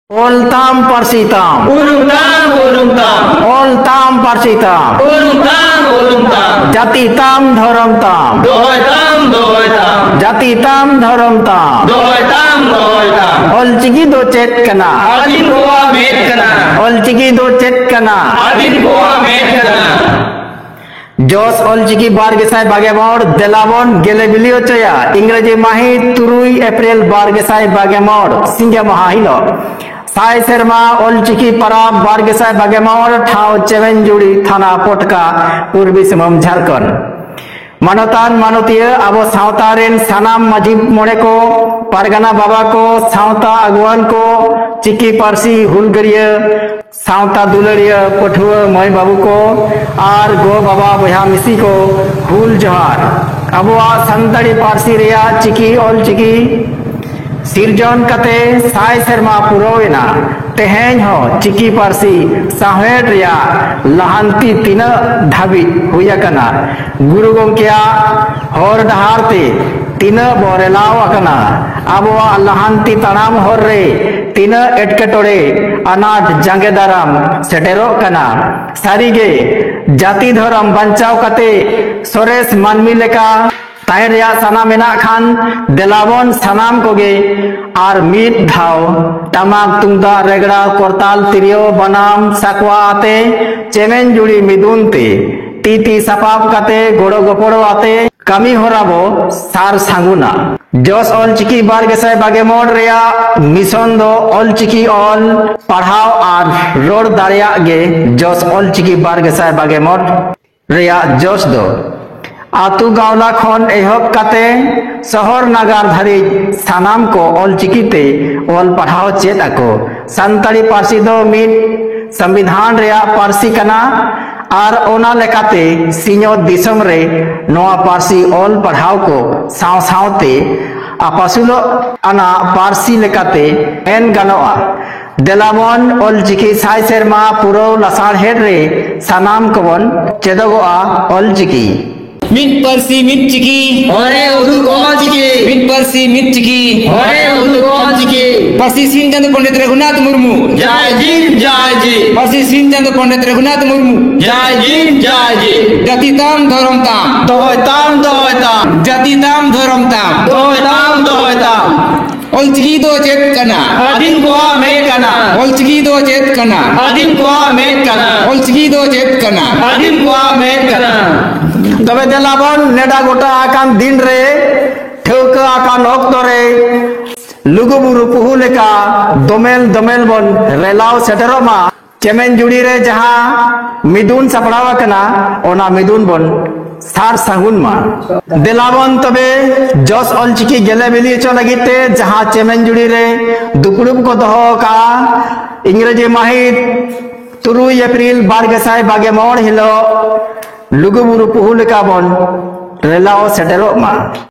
Oltam parsitam. Urung-tam. Oltam parsitam. Urung-tam. Jatitam dharamtam. Dohoy-tam. Jatitam dharamtam. Dohoy-tam. Olchiki do chet kana. Adin goa met kana. Olchiki do chet kana. Adin goa met kana. Jos olchiki bargesai bagemor delabon gelebili chaya इंग्रजी माही 3 एप्रिल बारगेसाई बागेमर सिंगे महाहिलो Sai Sharma olchiki parab बारगेसाई बागेमर ठाव चेवेंजुड़ी थाना पोटका पूर्वी सिंहभूम झारखंड मानतान मानतीय आबो सावता रेन सानाम माजी मोड़े को पारगाना बाबा को सावता अगुवान को चिकी पारसी हुलगरिया सावता दुलरिया पठुआ मई बाबू को आर गो बाबा बहा मिसी को हुल जोहार अबुआ संताड़ी पारसी रिया चिकी ऑल चिकी सिरजन कते साई शर्मा पुरोवेना तेहेन हो चिकी पारसी साहेड रिया लहांती तीन धाबी हुया कना गुरु गोंकिया हर डहारते तीन बोरेलाव अकना आबुआ लहांती तनाम हर रे तीन एटकेटोड़े अनाथ जांगे दाराम सेटेरो कना सारीगे जाति धर्म बंचाव कते सोरेस मानमी लेका तायर या सना मेना खान देलाबन सनाम कोगे आर मीत धाव टमाक तुंगदा रेगड़ा कोरताल तिरियो बनाम साकवा आते चेमेन जुड़ी मिदुनते टीटी सपाप कते गोड़ो गोपड़ो आते कमी होराबो सार सांगुना जोस ऑलचिकी बारगेसाई बागेमोड़ रेया मिशन दो ऑलचिकी ऑल पढ़ाओ आर रोड दारिया गे जोस ऑलचिकी बारगेसाई बागेमोड़ रेया जोस दो आतु गावला खन एहब कते शहर नगर धरी सानाम को ऑलचिकीते ऑल पढ़ाओ चेत आको संताड़ी पारसी दो मिट संविधान रेया पारसी कना आर ओना लेकाते सिñो दिसम रे नोआ पारसी ऑल पढ़ाओ को साव सावते आपासुलो अना पारसी लेकाते एन गनोआ देलाबन ऑलचिकी साई शर्मा पुरो लसाड़ हेड रे सानाम कबन चेदोगोआ ऑलचिकी मिट परसी मिट चिकी Hore udu goa chiki. मिट परसी मिट चिकी Hore udu goa chiki. परसी सिंह चंद्र Pandit Raghunath Murmu Jai Jin, Jai Jin. परसी सिंह चंद्र Pandit Raghunath Murmu Jai Jin, Jai Jin. जातिताम धर्मताम Dohoy-tam. जातिताम धर्मताम Dohoy-tam. ऑलचिकी दो चेत कना Adin goa met kana. ऑलचिकी दो चेत कना Adin goa met kana. ऑलचिकी दो चेत कना Adin goa met kana. तबे देलाबन नेडा गोटा आकान दिन रे ठेवका आकान ऑक्टो रे लुगुबुरु पुहु लेका दोमेल दोमेल बन रेलाव सेटेरो मा चेमेन जुड़ी रे जहां मिदुन सपड़ावा कना ओना मिदुन बन सार सांगुन मा देलाबन तबे जोस ऑलचिकी गेले बिली चो लगिते जहां चेमेन जुड़ी रे दुकुड़ुब को दहो का इंग्रजी माहित 3 एप्रिल बारगेसाई बागेमोड़ हिलो लुगुबुरु पुहु लेका बन रेलाव सेटेरो मा